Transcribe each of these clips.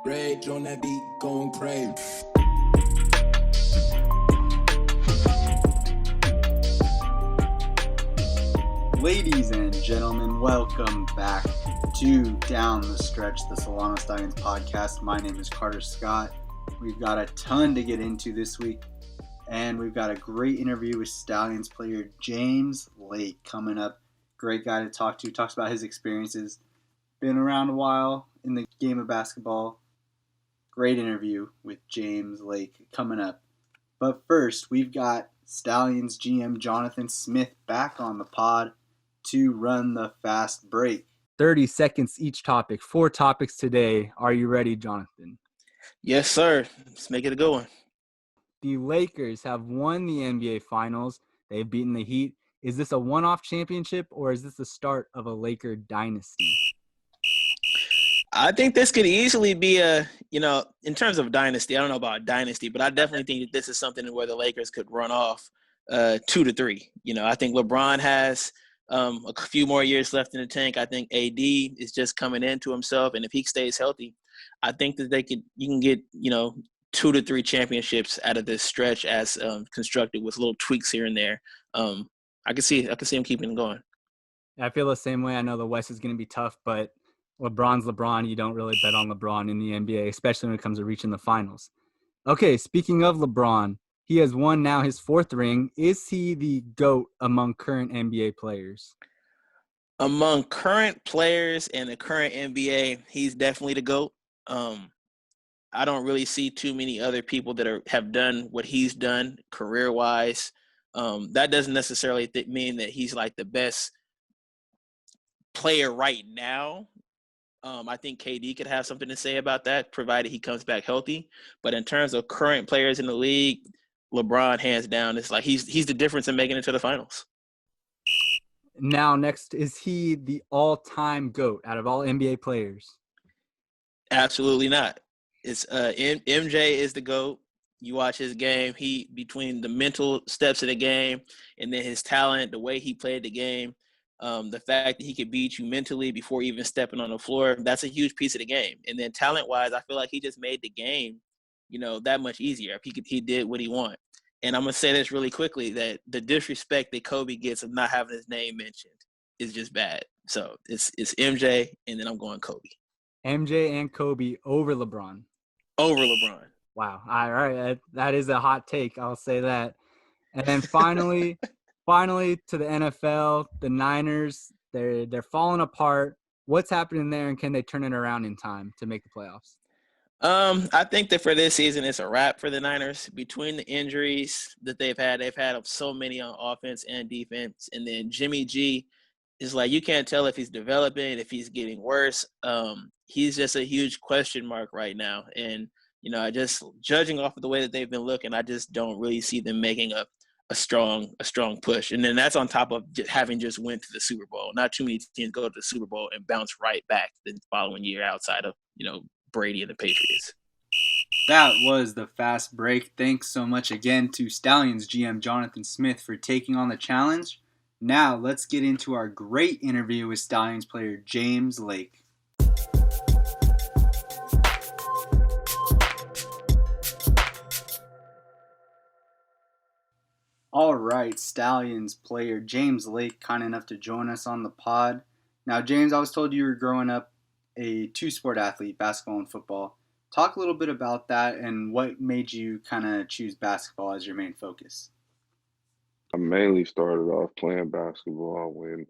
Rage on that beat, going crazy. Ladies and gentlemen, welcome back to Down the Stretch, the Solano Stallions podcast. My name is Carter Scott. We've got a ton to get into this week, and we've got a great interview with Stallions player James Lake coming up. Great guy to talk to. Talks about his experiences. Been around a while in the game of basketball. Great interview with James Lake coming up. But first, we've got Stallions GM Jonathan Smith back on the pod to run the fast break. 30 seconds each topic. 4 topics today. Are you ready, Jonathan? Yes, sir. Let's make it a good one. The Lakers have won the NBA Finals. They've beaten the Heat. Is this a one-off championship, or is this the start of a Laker dynasty? I think this could easily be in terms of dynasty, I don't know about dynasty, but I definitely think that this is something where the Lakers could run off 2 to 3. I think LeBron has a few more years left in the tank. I think AD is just coming into himself, and if he stays healthy, I think that you can get 2 to 3 championships out of this stretch as constructed with little tweaks here and there. I can see him keeping it going. I feel the same way. I know the West is going to be tough, but LeBron's LeBron. You don't really bet on LeBron in the NBA, especially when it comes to reaching the finals. Okay, speaking of LeBron, he has won now his 4th ring. Is he the GOAT among current NBA players? Among current players in the current NBA, he's definitely the GOAT. I don't really see too many other people that have done what he's done career-wise. That doesn't necessarily mean that he's like the best player right now. I think KD could have something to say about that, provided he comes back healthy. But in terms of current players in the league, LeBron, hands down, it's like he's the difference in making it to the finals. Now, next, is he the all-time GOAT out of all NBA players? Absolutely not. It's MJ is the GOAT. You watch his game, he between the mental steps of the game and then his talent, the way he played the game, the fact that he could beat you mentally before even stepping on the floor, that's a huge piece of the game. And then talent-wise, I feel like he just made the game, that much easier. He did what he wanted. And I'm going to say this really quickly, that the disrespect that Kobe gets of not having his name mentioned is just bad. So it's MJ, and then I'm going Kobe. MJ and Kobe over LeBron. Over LeBron. Wow. All right. That is a hot take. I'll say that. And then finally to the NFL, the Niners, they're falling apart. What's happening there, and can they turn it around in time to make the playoffs? I think that for this season, it's a wrap for the Niners. Between the injuries that they've had so many on offense and defense. And then Jimmy G is like, you can't tell if he's developing, if he's getting worse. He's just a huge question mark right now. And, I just judging off of the way that they've been looking, I just don't really see them making a strong push. And then that's on top of having just went to the Super Bowl. Not too many teams go to the Super Bowl and bounce right back the following year outside of, Brady and the Patriots. That was the fast break. Thanks so much again to Stallions GM Jonathan Smith for taking on the challenge. Now let's get into our great interview with Stallions player James Lake. All right, Stallions player James Lake, kind enough to join us on the pod. Now, James, I was told you were growing up a 2-sport athlete, basketball and football. Talk a little bit about that and what made you kind of choose basketball as your main focus. I mainly started off playing basketball when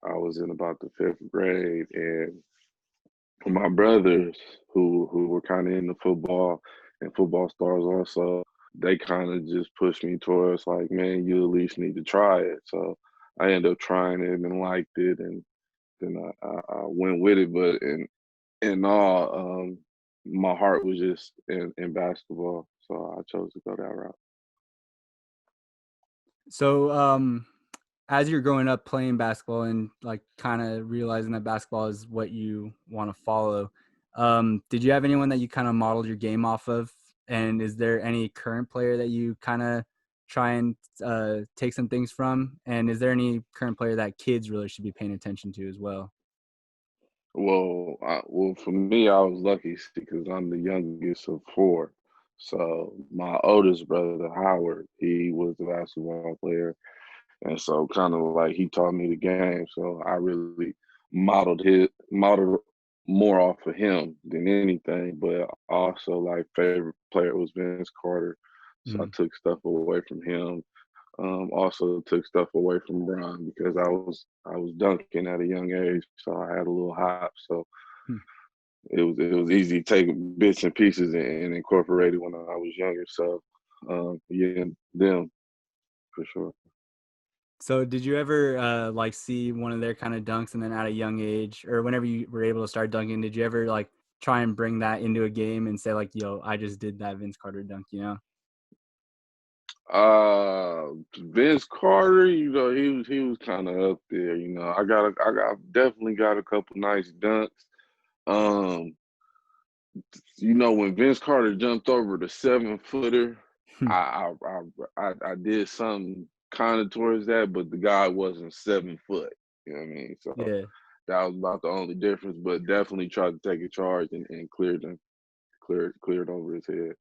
I was in about the 5th grade, and my brothers who were kind of into football and football stars also, they kind of just pushed me towards like, man, you at least need to try it. So I ended up trying it and liked it, and then I went with it. But in all, my heart was just in basketball, so I chose to go that route. So, as you're growing up playing basketball and like kind of realizing that basketball is what you want to follow, did you have anyone that you kind of modeled your game off of? And is there any current player that you kind of try and take some things from? And is there any current player that kids really should be paying attention to as well? Well, for me, I was lucky because I'm the youngest of four. So my oldest brother, Howard, he was a basketball player, and so kind of like he taught me the game. So I really modeled more off of him than anything. But also, like favorite player was Vince Carter, so I Mm. took stuff away from him. Also took stuff away from Bron because I was dunking at a young age, so I had a little hop. So Hmm. it was easy to take bits and pieces and incorporate it when I was younger. So yeah, them for sure. So did you ever like see one of their kind of dunks and then at a young age or whenever you were able to start dunking, did you ever like try and bring that into a game and say like, yo, I just did that Vince Carter dunk, you know? Vince Carter, he was kind of up there. I definitely got a couple nice dunks. Um, when Vince Carter jumped over the 7-footer, I I did something kind of towards that, but the guy wasn't 7 foot. You know what I mean? So Yeah. that was about the only difference. But definitely tried to take a charge and cleared over his head.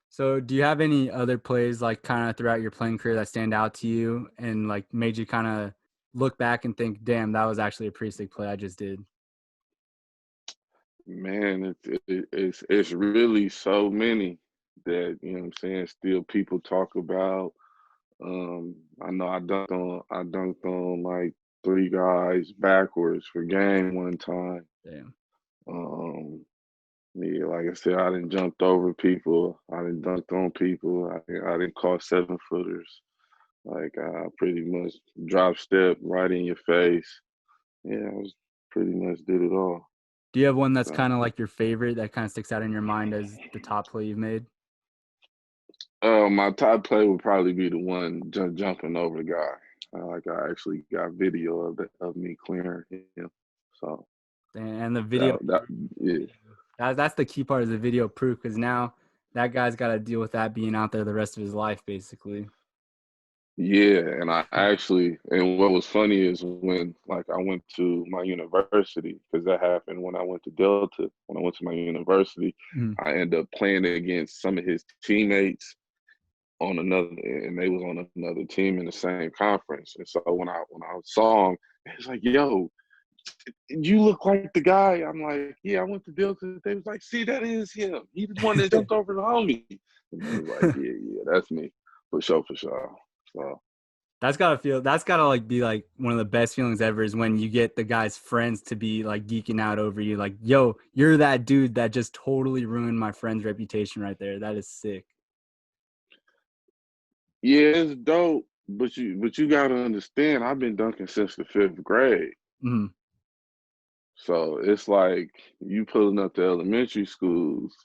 So do you have any other plays like kind of throughout your playing career that stand out to you and like made you kind of look back and think, damn, that was actually a pretty sick play I just did? Man, it's really so many that what I'm saying. Still, people talk about. I know I dunked on like three guys backwards for game one time. Damn. Um, yeah, like I said, I didn't jumped over people. I didn't dunked on people. I didn't caught 7-footers. Like I pretty much drop step right in your face. Yeah, I was pretty much did it all. Do you have one that's So, kind of like your favorite that kind of sticks out in your mind as the top play you've made? my top play would probably be the one jumping over the guy. Like I actually got video of me clearing him. So And the video, that yeah. that's the key part is the video proof because now that guy's got to deal with that being out there the rest of his life, basically. Yeah, and and what was funny is when like I went to my university because that happened when I went to Delta. When I went to my university, Mm. I ended up playing against some of his teammates on another, and they was on another team in the same conference. And so when I saw him, it's like, "Yo, you look like the guy." I'm like, "Yeah, I went to Delta." They was like, "See, that is him. He the one that jumped over the homie." And I was like, "Yeah, yeah, that's me for sure, for sure." So. That's gotta like be like one of the best feelings ever is when you get the guy's friends to be like geeking out over you. Like, yo, you're that dude that just totally ruined my friend's reputation right there. That is sick. Yeah, it's dope, but you gotta understand, I've been dunking since the 5th grade. Mm. So it's like you pulling up to elementary schools,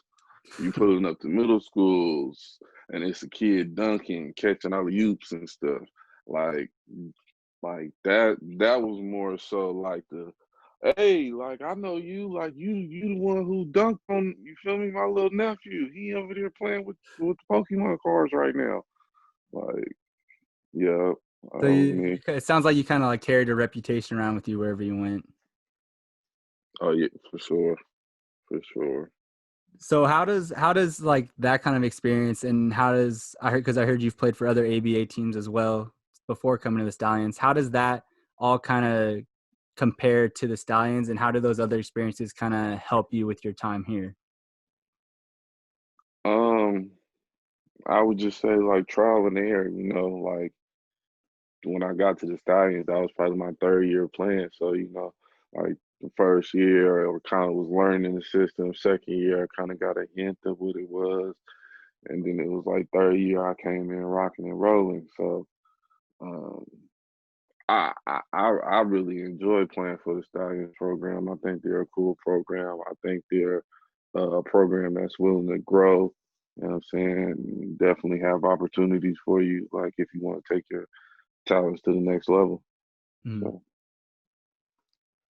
you pulling up to middle schools, and it's a kid dunking, catching all the oops and stuff. Like that was more so like the hey, like I know you, like you the one who dunked on, you feel me, my little nephew. He over there playing with the Pokemon cards right now. Like, yeah, that So was me. it sounds like you kind of like carried a reputation around with you wherever you went. Oh yeah, for sure, for sure. So how does like that kind of experience and how does I heard because I heard you've played for other ABA teams as well before coming to the Stallions. How does that all kind of compare to the Stallions and how do those other experiences kind of help you with your time here? Um, I would just say like trial and error. Like when I got to the Stallions, that was probably my third year playing. So like the first year, I kind of was learning the system. Second year, I kind of got a hint of what it was, and then it was like third year, I came in rocking and rolling. So um, I really enjoy playing for the Stallions program. I think they're a cool program. I think they're a program that's willing to grow. You know what I'm saying? Definitely have opportunities for you, like if you want to take your talents to the next level. Mm. So,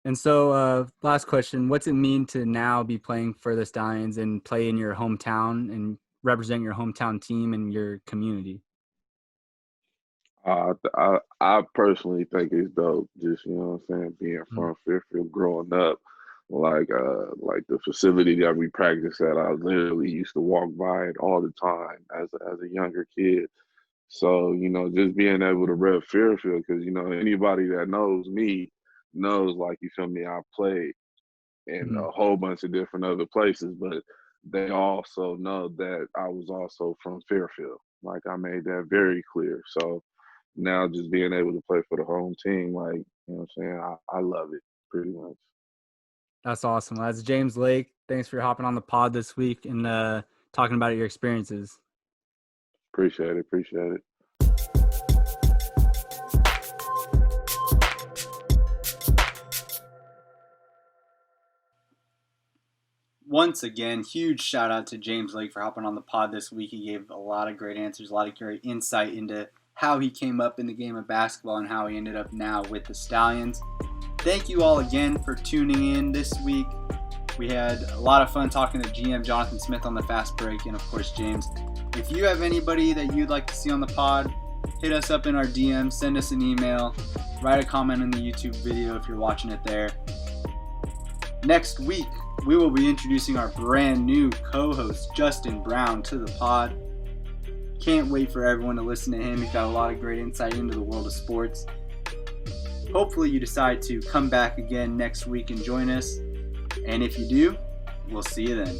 And so, last question: what's it mean to now be playing for the Stallions and play in your hometown and represent your hometown team and your community? I personally think it's dope. Just what I'm saying, being Mm. from Fairfield, growing up, like the facility that we practice at, I literally used to walk by it all the time as a younger kid. So just being able to rep Fairfield, because anybody that knows me knows, like, you feel me. I played in Mm. a whole bunch of different other places, but they also know that I was also from Fairfield. Like, I made that very clear. So now just being able to play for the home team, like, what I'm saying, I love it pretty much. That's awesome. That's James Lake. Thanks for hopping on the pod this week and talking about your experiences. Appreciate it. Appreciate it. Once again, huge shout out to James Lake for hopping on the pod this week. He gave a lot of great answers, a lot of great insight into how he came up in the game of basketball and how he ended up now with the Stallions. Thank you all again for tuning in this week. We had a lot of fun talking to GM Jonathan Smith on the fast break, and of course James. If you have anybody that you'd like to see on the pod, hit us up in our DM, send us an email, write a comment in the YouTube video if you're watching it there. Next week, we will be introducing our brand new co-host, Justin Brown, to the pod. Can't wait for everyone to listen to him. He's got a lot of great insight into the world of sports. Hopefully you decide to come back again next week and join us. And if you do, we'll see you then.